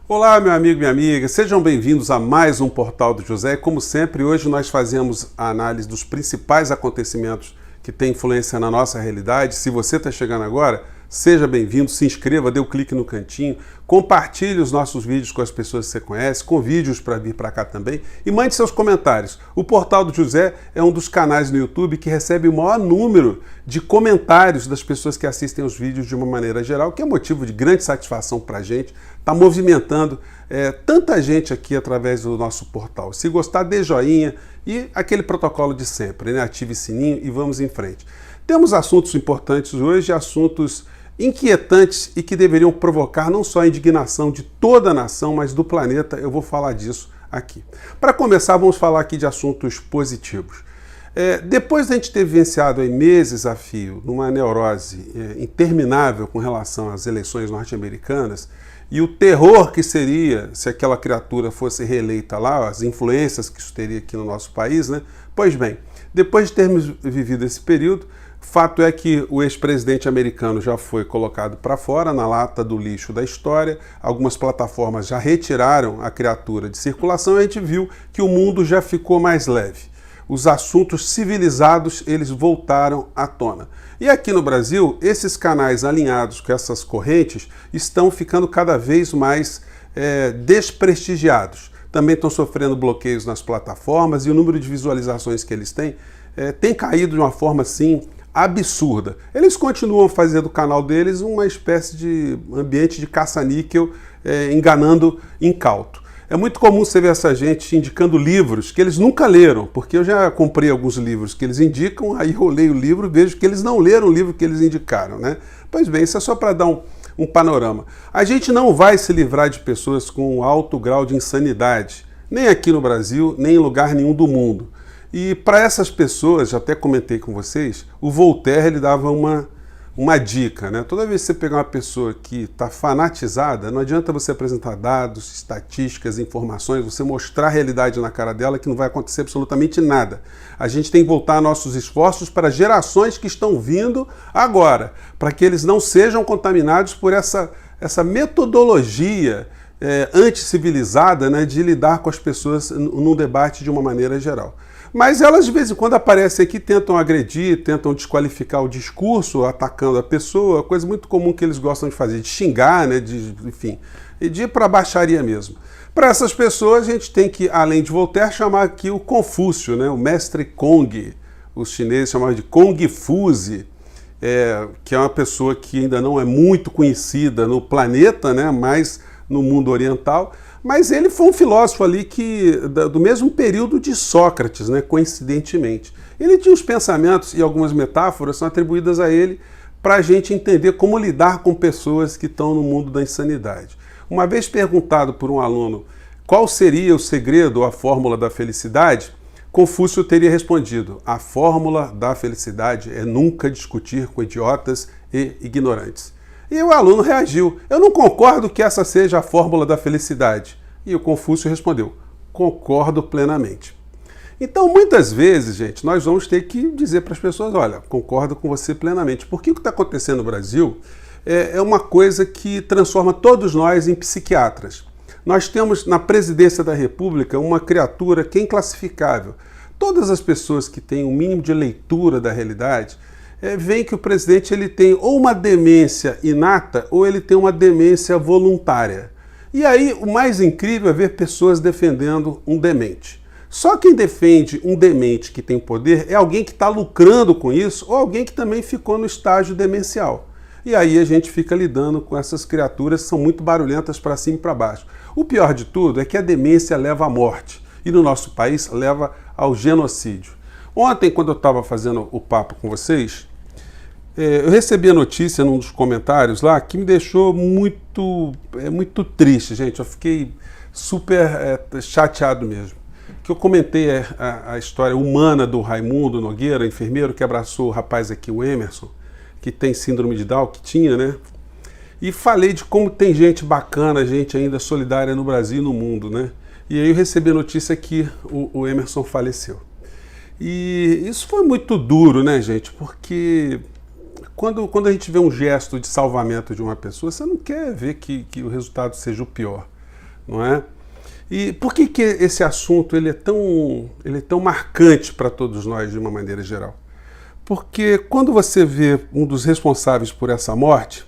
Olá, meu amigo e minha amiga, sejam bem-vindos a mais um Portal do José. Como sempre, hoje nós fazemos a análise dos principais acontecimentos que têm influência na nossa realidade. Se você está chegando agora, seja bem-vindo, se inscreva, dê o clique no cantinho, compartilhe os nossos vídeos com as pessoas que você conhece, convide-os para vir para cá também e mande seus comentários. O Portal do José é um dos canais no YouTube que recebe o maior número de comentários das pessoas que assistem os vídeos de uma maneira geral, que é motivo de grande satisfação para a gente. Está movimentando tanta gente aqui através do nosso portal. Se gostar, dê joinha e aquele protocolo de sempre, né? Ative o sininho e vamos em frente. Temos assuntos importantes hoje, assuntos inquietantes e que deveriam provocar não só a indignação de toda a nação, mas do planeta. Eu vou falar disso aqui. Para começar, vamos falar aqui de assuntos positivos. Depois de a gente ter vivenciado aí meses a fio numa neurose interminável com relação às eleições norte-americanas e o terror que seria se aquela criatura fosse reeleita lá, as influências que isso teria aqui no nosso país, né? Pois bem, depois de termos vivido esse período, fato é que o ex-presidente americano já foi colocado para fora, na lata do lixo da história. Algumas plataformas já retiraram a criatura de circulação e a gente viu que o mundo já ficou mais leve. Os assuntos civilizados, eles voltaram à tona. E aqui no Brasil, esses canais alinhados com essas correntes estão ficando cada vez mais desprestigiados. Também estão sofrendo bloqueios nas plataformas e o número de visualizações que eles têm tem caído de uma forma, assim, absurda. Eles continuam fazendo do canal deles uma espécie de ambiente de caça-níquel, enganando incauto. É muito comum você ver essa gente indicando livros que eles nunca leram, porque eu já comprei alguns livros que eles indicam, aí eu leio o livro e vejo que eles não leram o livro que eles indicaram, né? Pois bem, isso é só para dar um panorama. A gente não vai se livrar de pessoas com um alto grau de insanidade, nem aqui no Brasil, nem em lugar nenhum do mundo. E para essas pessoas, já até comentei com vocês, o Voltaire ele dava uma dica, né? Toda vez que você pegar uma pessoa que está fanatizada, não adianta você apresentar dados, estatísticas, informações, você mostrar a realidade na cara dela que não vai acontecer absolutamente nada. A gente tem que voltar nossos esforços para gerações que estão vindo agora, para que eles não sejam contaminados por essa metodologia anticivilizada, né, de lidar com as pessoas num debate de uma maneira geral. Mas elas de vez em quando aparecem aqui, tentam agredir, tentam desqualificar o discurso, atacando a pessoa, coisa muito comum que eles gostam de fazer, de xingar, né, enfim, e de ir para a baixaria mesmo. Para essas pessoas, a gente tem que, além de Voltaire, chamar aqui o Confúcio, né, o mestre Kong, os chineses chamavam de Kongfuzi, que é uma pessoa que ainda não é muito conhecida no planeta, né, mas no mundo oriental. Mas ele foi um filósofo ali do mesmo período de Sócrates, né, coincidentemente. Ele tinha os pensamentos e algumas metáforas são atribuídas a ele para a gente entender como lidar com pessoas que estão no mundo da insanidade. Uma vez perguntado por um aluno qual seria o segredo ou a fórmula da felicidade, Confúcio teria respondido: a fórmula da felicidade é nunca discutir com idiotas e ignorantes. E o aluno reagiu: eu não concordo que essa seja a fórmula da felicidade. E o Confúcio respondeu: concordo plenamente. Então, muitas vezes, gente, nós vamos ter que dizer para as pessoas: olha, concordo com você plenamente. Porque o que está acontecendo no Brasil é uma coisa que transforma todos nós em psiquiatras. Nós temos na presidência da República uma criatura que é inclassificável. Todas as pessoas que têm um mínimo de leitura da realidade veem que o presidente ele tem ou uma demência inata ou ele tem uma demência voluntária. E aí o mais incrível é ver pessoas defendendo um demente. Só quem defende um demente que tem poder é alguém que está lucrando com isso ou alguém que também ficou no estágio demencial. E aí a gente fica lidando com essas criaturas que são muito barulhentas para cima e para baixo. O pior de tudo é que a demência leva à morte e no nosso país leva ao genocídio. Ontem, quando eu estava fazendo o papo com vocês, eu recebi a notícia num dos comentários lá que me deixou muito triste, gente. Eu fiquei super chateado mesmo. Que eu comentei a história humana do Raimundo Nogueira, enfermeiro que abraçou o rapaz aqui, o Emerson, que tem síndrome de Down, que tinha, né? E falei de como tem gente bacana, gente ainda solidária no Brasil e no mundo, né? E aí eu recebi a notícia que o Emerson faleceu. E isso foi muito duro, né, gente? Porque quando a gente vê um gesto de salvamento de uma pessoa, você não quer ver que o resultado seja o pior. não é? E por que esse assunto ele é tão marcante para todos nós de uma maneira geral? Porque quando você vê um dos responsáveis por essa morte,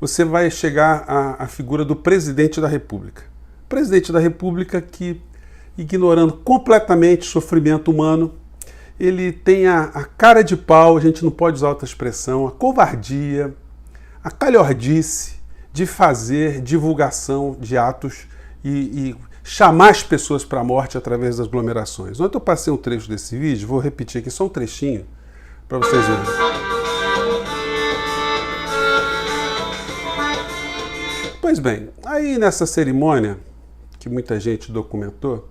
você vai chegar à figura do presidente da República. O presidente da República que, ignorando completamente o sofrimento humano, ele tem a cara de pau, a gente não pode usar outra expressão, a covardia, a calhordice de fazer divulgação de atos e chamar as pessoas para a morte através das aglomerações. Ontem eu passei um trecho desse vídeo, vou repetir aqui só um trechinho para vocês verem. Pois bem, aí nessa cerimônia, que muita gente documentou,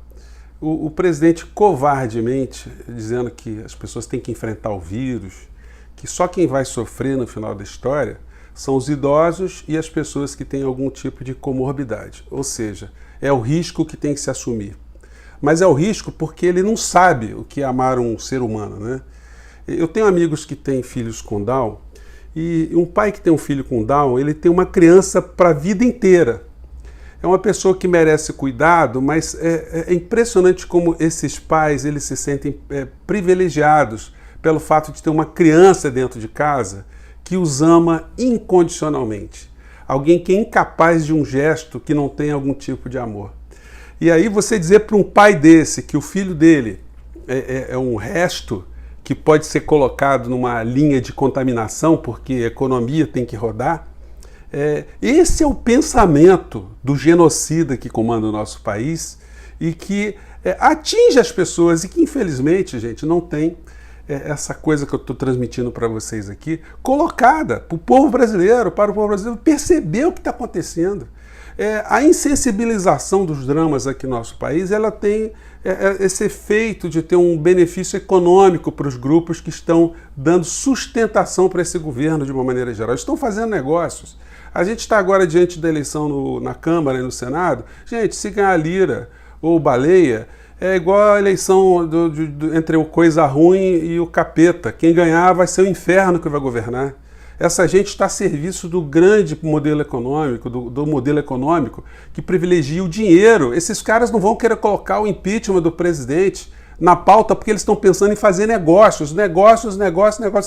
o presidente covardemente dizendo que as pessoas têm que enfrentar o vírus, que só quem vai sofrer no final da história são os idosos e as pessoas que têm algum tipo de comorbidade. Ou seja, é o risco que tem que se assumir. Mas é o risco porque ele não sabe o que é amar um ser humano, né? Eu tenho amigos que têm filhos com Down, e um pai que tem um filho com Down, ele tem uma criança para a vida inteira. É uma pessoa que merece cuidado, mas é impressionante como esses pais eles se sentem privilegiados pelo fato de ter uma criança dentro de casa que os ama incondicionalmente. Alguém que é incapaz de um gesto que não tem algum tipo de amor. E aí você dizer para um pai desse que o filho dele é um resto que pode ser colocado numa linha de contaminação porque a economia tem que rodar, esse é o pensamento do genocida que comanda o nosso país e que atinge as pessoas e que infelizmente, gente, não tem essa coisa que eu estou transmitindo para vocês aqui, colocada para o povo brasileiro perceber o que está acontecendo. A insensibilização dos dramas aqui no nosso país, ela tem esse efeito de ter um benefício econômico para os grupos que estão dando sustentação para esse governo de uma maneira geral. Estão fazendo negócios. A gente está agora diante da eleição na Câmara e no Senado. Gente, se ganhar Lira ou Baleia, é igual a eleição entre o coisa ruim e o capeta. Quem ganhar vai ser o inferno que vai governar. Essa gente está a serviço do grande modelo econômico, do modelo econômico que privilegia o dinheiro. Esses caras não vão querer colocar o impeachment do presidente na pauta porque eles estão pensando em fazer negócios,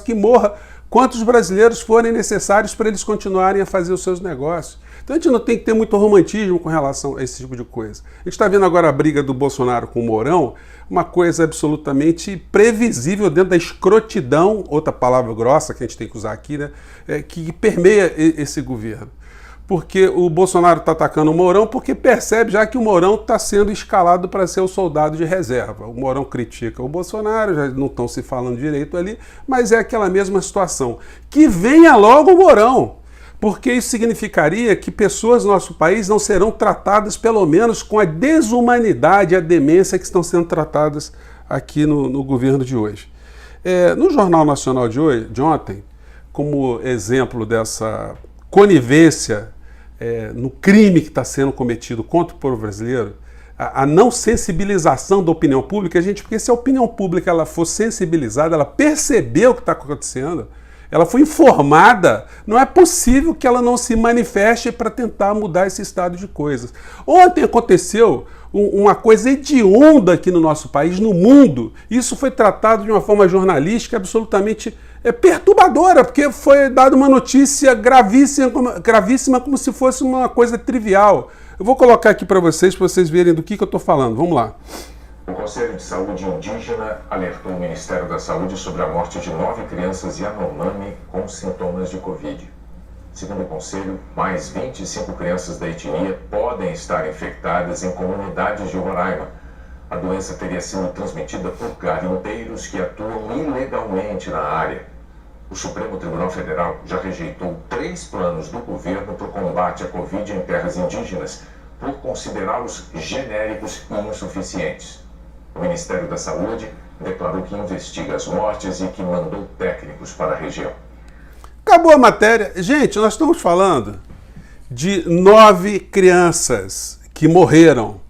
que morra quantos brasileiros forem necessários para eles continuarem a fazer os seus negócios. Então a gente não tem que ter muito romantismo com relação a esse tipo de coisa. A gente está vendo agora a briga do Bolsonaro com o Mourão, uma coisa absolutamente previsível dentro da escrotidão, outra palavra grossa que a gente tem que usar aqui, né, que permeia esse governo. Porque o Bolsonaro está atacando o Mourão porque percebe já que o Mourão está sendo escalado para ser o soldado de reserva. O Mourão critica o Bolsonaro, já não estão se falando direito ali, mas é aquela mesma situação. Que venha logo o Mourão, porque isso significaria que pessoas do nosso país não serão tratadas, pelo menos, com a desumanidade e a demência que estão sendo tratadas aqui no governo de hoje. No Jornal Nacional de ontem, como exemplo dessa conivência no crime que está sendo cometido contra o povo brasileiro, a não sensibilização da opinião pública, porque se a opinião pública ela for sensibilizada, ela percebeu o que está acontecendo, ela foi informada, não é possível que ela não se manifeste para tentar mudar esse estado de coisas. Ontem aconteceu uma coisa hedionda aqui no nosso país, no mundo. Isso foi tratado de uma forma jornalística absolutamente perturbadora, porque foi dada uma notícia gravíssima como se fosse uma coisa trivial. Eu vou colocar aqui para vocês verem do que eu estou falando. Vamos lá. O Conselho de Saúde Indígena alertou o Ministério da Saúde sobre a morte de 9 crianças Yanomami com sintomas de Covid. Segundo o Conselho, mais 25 crianças da etnia podem estar infectadas em comunidades de Roraima. A doença teria sido transmitida por garimpeiros que atuam ilegalmente na área. O Supremo Tribunal Federal já rejeitou 3 planos do governo para o combate à Covid em terras indígenas, por considerá-los genéricos e insuficientes. O Ministério da Saúde declarou que investiga as mortes e que mandou técnicos para a região. Acabou a matéria. Gente, nós estamos falando de 9 crianças que morreram.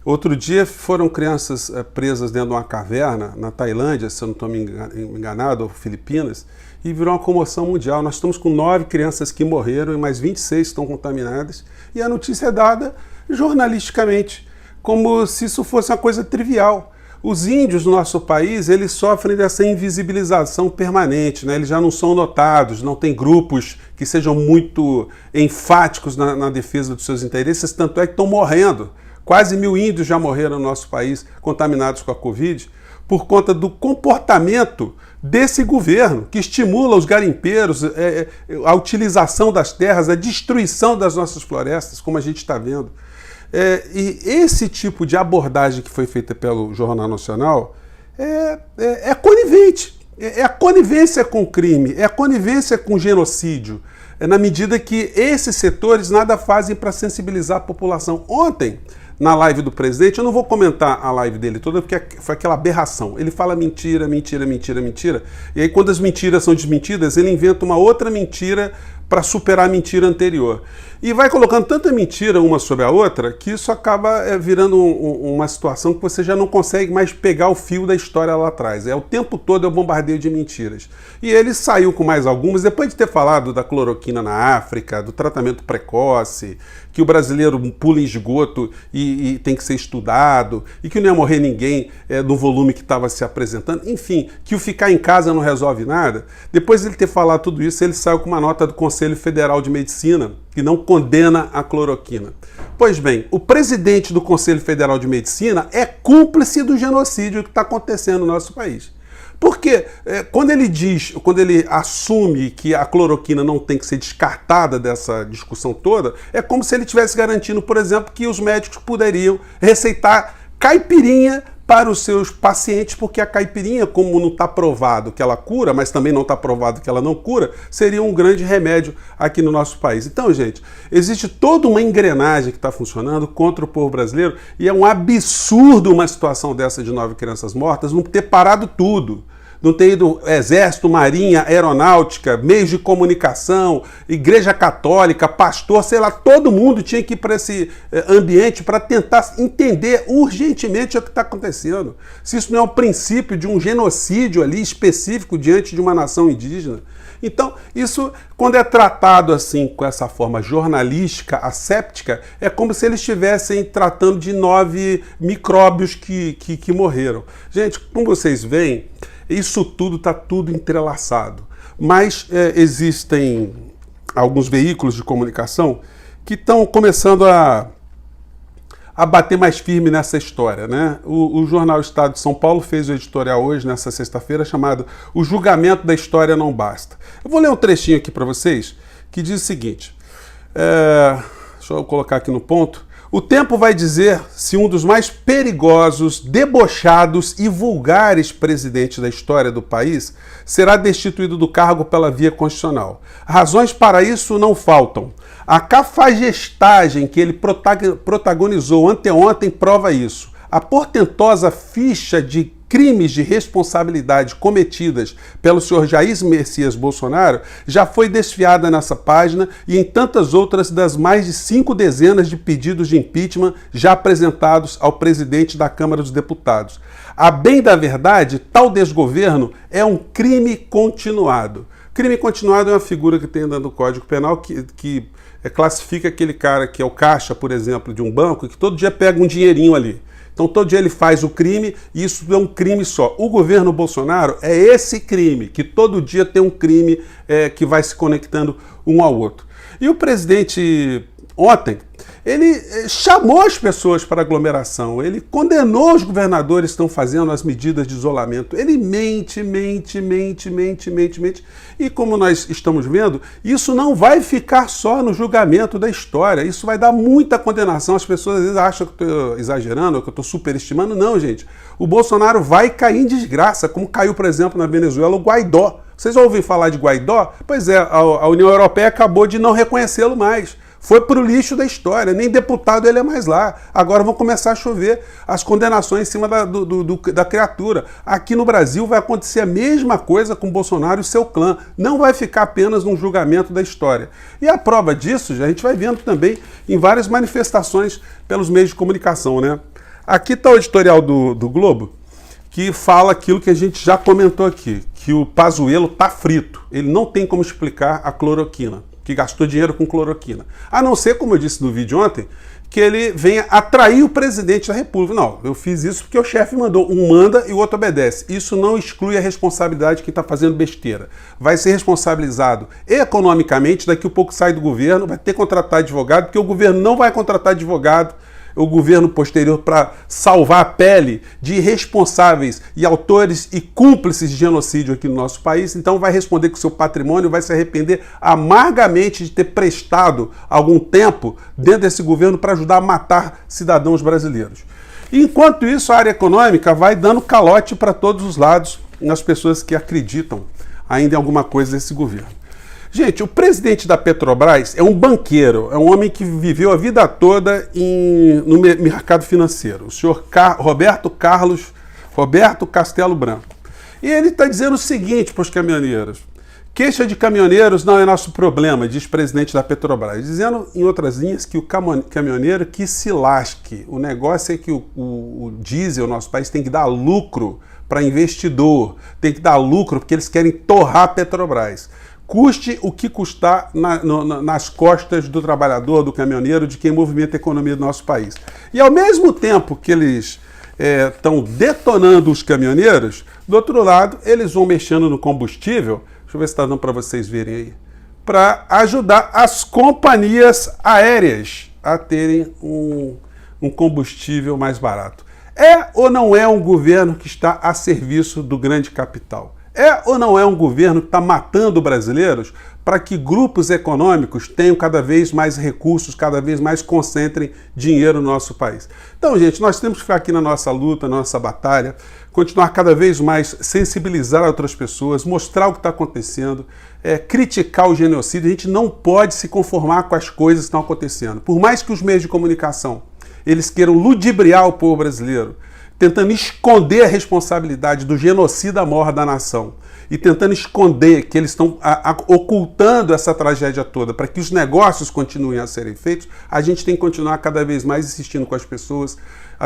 Outro dia foram crianças presas dentro de uma caverna na Tailândia, se eu não estou me enganado, ou Filipinas, e virou uma comoção mundial. Nós estamos com 9 crianças que morreram e mais 26 estão contaminadas. E a notícia é dada jornalisticamente, como se isso fosse uma coisa trivial. Os índios do nosso país, eles sofrem dessa invisibilização permanente, né? Eles já não são notados, não tem grupos que sejam muito enfáticos na defesa dos seus interesses, tanto é que estão morrendo. Quase 1000 índios já morreram no nosso país contaminados com a Covid por conta do comportamento desse governo, que estimula os garimpeiros, a utilização das terras, a destruição das nossas florestas, como a gente está vendo. E esse tipo de abordagem que foi feita pelo Jornal Nacional é conivente. É a conivência com o crime, é a conivência com o genocídio, na medida que esses setores nada fazem para sensibilizar a população. Ontem, na live do presidente, eu não vou comentar a live dele toda, porque foi aquela aberração. Ele fala mentira, mentira, mentira, mentira, e aí quando as mentiras são desmentidas, ele inventa uma outra mentira para superar a mentira anterior. E vai colocando tanta mentira uma sobre a outra que isso acaba virando uma situação que você já não consegue mais pegar o fio da história lá atrás. O tempo todo é o bombardeio de mentiras. E ele saiu com mais algumas, depois de ter falado da cloroquina na África, do tratamento precoce, que o brasileiro pula em esgoto e tem que ser estudado, e que não ia morrer ninguém no volume que estava se apresentando, enfim, que o ficar em casa não resolve nada. Depois de ele ter falado tudo isso, ele saiu com uma nota do Conselho Federal de Medicina, que não condena a cloroquina. Pois bem, o presidente do Conselho Federal de Medicina é cúmplice do genocídio que está acontecendo no nosso país. Porque quando ele assume que a cloroquina não tem que ser descartada dessa discussão toda, é como se ele estivesse garantindo, por exemplo, que os médicos poderiam receitar caipirinha para os seus pacientes, porque a caipirinha, como não está provado que ela cura, mas também não está provado que ela não cura, seria um grande remédio aqui no nosso país. Então, gente, existe toda uma engrenagem que está funcionando contra o povo brasileiro e é um absurdo uma situação dessa de 9 crianças mortas não ter parado tudo. Não ter ido exército, marinha, aeronáutica, meios de comunicação, igreja católica, pastor, sei lá, todo mundo tinha que ir para esse ambiente para tentar entender urgentemente o que está acontecendo. Se isso não é o princípio de um genocídio ali específico diante de uma nação indígena. Então, isso, quando é tratado assim, com essa forma jornalística, asséptica, é como se eles estivessem tratando de 9 micróbios que morreram. Gente, como vocês veem, isso tudo está tudo entrelaçado. Mas existem alguns veículos de comunicação que estão começando a bater mais firme nessa história, né? O Jornal Estado de São Paulo fez o editorial hoje, nessa sexta-feira, chamado O Julgamento da História Não Basta. Eu vou ler um trechinho aqui para vocês, que diz o seguinte, deixa eu colocar aqui no ponto. O tempo vai dizer se um dos mais perigosos, debochados e vulgares presidentes da história do país será destituído do cargo pela via constitucional. Razões para isso não faltam. A cafajestagem que ele protagonizou anteontem prova isso. A portentosa ficha de crimes de responsabilidade cometidas pelo senhor Jair Messias Bolsonaro já foi desfiada nessa página e em tantas outras das mais de 5 dezenas de pedidos de impeachment já apresentados ao presidente da Câmara dos Deputados. A bem da verdade, tal desgoverno é um crime continuado. Crime continuado é uma figura que tem dentro do Código Penal que classifica aquele cara que é o caixa, por exemplo, de um banco, que todo dia pega um dinheirinho ali. Então todo dia ele faz o crime e isso é um crime só. O governo Bolsonaro é esse crime, que todo dia tem um crime que vai se conectando um ao outro. E o presidente ontem, ele chamou as pessoas para aglomeração, ele condenou os governadores que estão fazendo as medidas de isolamento. Ele mente. E como nós estamos vendo, isso não vai ficar só no julgamento da história, isso vai dar muita condenação. As pessoas às vezes acham que eu estou exagerando, que eu estou superestimando. Não, gente. O Bolsonaro vai cair em desgraça, como caiu, por exemplo, na Venezuela, o Guaidó. Vocês ouvem falar de Guaidó? Pois é, a União Europeia acabou de não reconhecê-lo mais. Foi para o lixo da história, nem deputado ele é mais lá. Agora vão começar a chover as condenações em cima da criatura. Aqui no Brasil vai acontecer a mesma coisa com Bolsonaro e seu clã. Não vai ficar apenas num julgamento da história. E a prova disso, a gente vai vendo também em várias manifestações pelos meios de comunicação, né? Aqui está o editorial do Globo, que fala aquilo que a gente já comentou aqui, que o Pazuello tá frito. Ele não tem como explicar a cloroquina, que gastou dinheiro com cloroquina. A não ser, como eu disse no vídeo ontem, que ele venha atrair o presidente da República. Não, eu fiz isso porque o chefe mandou. Um manda e o outro obedece. Isso não exclui a responsabilidade de quem está fazendo besteira. Vai ser responsabilizado economicamente, daqui a pouco sai do governo, vai ter que contratar advogado, porque o governo não vai contratar advogado, o governo posterior, para salvar a pele de irresponsáveis e autores e cúmplices de genocídio aqui no nosso país. Então vai responder com o seu patrimônio, vai se arrepender amargamente de ter prestado algum tempo dentro desse governo para ajudar a matar cidadãos brasileiros. Enquanto isso, a área econômica vai dando calote para todos os lados nas pessoas que acreditam ainda em alguma coisa desse governo. Gente, o presidente da Petrobras é um banqueiro, é um homem que viveu a vida toda no mercado financeiro, o senhor Roberto Castelo Branco. E ele está dizendo o seguinte para os caminhoneiros: queixa de caminhoneiros não é nosso problema, diz o presidente da Petrobras, dizendo em outras linhas que o caminhoneiro que se lasque. O negócio é que o diesel, o nosso país, tem que dar lucro para investidor, tem que dar lucro porque eles querem torrar a Petrobras. Custe o que custar nas costas do trabalhador, do caminhoneiro, de quem movimenta a economia do nosso país. E ao mesmo tempo que eles estão detonando os caminhoneiros, do outro lado, eles vão mexendo no combustível, deixa eu ver se está dando para vocês verem aí, para ajudar as companhias aéreas a terem um combustível mais barato. É ou não é um governo que está a serviço do grande capital? É ou não é um governo que está matando brasileiros para que grupos econômicos tenham cada vez mais recursos, cada vez mais concentrem dinheiro no nosso país? Então, gente, nós temos que ficar aqui na nossa luta, na nossa batalha, continuar cada vez mais sensibilizar outras pessoas, mostrar o que está acontecendo, criticar o genocídio. A gente não pode se conformar com as coisas que estão acontecendo. Por mais que os meios de comunicação eles queiram ludibriar o povo brasileiro, tentando esconder a responsabilidade do genocida maior da nação e tentando esconder que eles estão ocultando essa tragédia toda para que os negócios continuem a serem feitos, a gente tem que continuar cada vez mais insistindo com as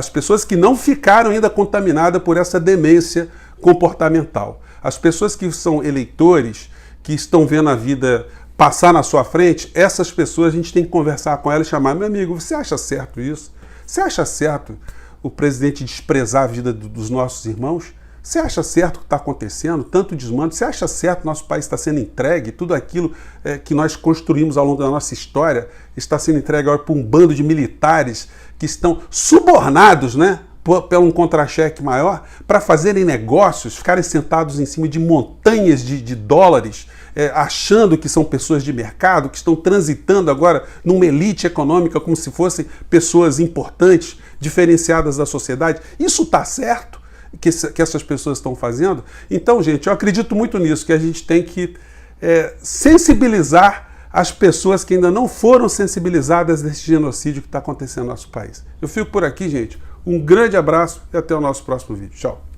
pessoas que não ficaram ainda contaminadas por essa demência comportamental. As pessoas que são eleitores, que estão vendo a vida passar na sua frente, essas pessoas a gente tem que conversar com elas e chamar: meu amigo, você acha certo isso? Você acha certo o presidente desprezar a vida dos nossos irmãos? Você acha certo o que está acontecendo? Tanto desmando? Você acha certo que nosso país está sendo entregue? Tudo aquilo que nós construímos ao longo da nossa história está sendo entregue agora por um bando de militares que estão subornados, né, por um contra-cheque maior, para fazerem negócios, ficarem sentados em cima de montanhas de dólares, achando que são pessoas de mercado, que estão transitando agora numa elite econômica como se fossem pessoas importantes, diferenciadas da sociedade. Isso está certo que essas pessoas estão fazendo? Então, gente, eu acredito muito nisso, que a gente tem que sensibilizar as pessoas que ainda não foram sensibilizadas desse genocídio que está acontecendo no nosso país. Eu fico por aqui, gente. Um grande abraço e até o nosso próximo vídeo. Tchau!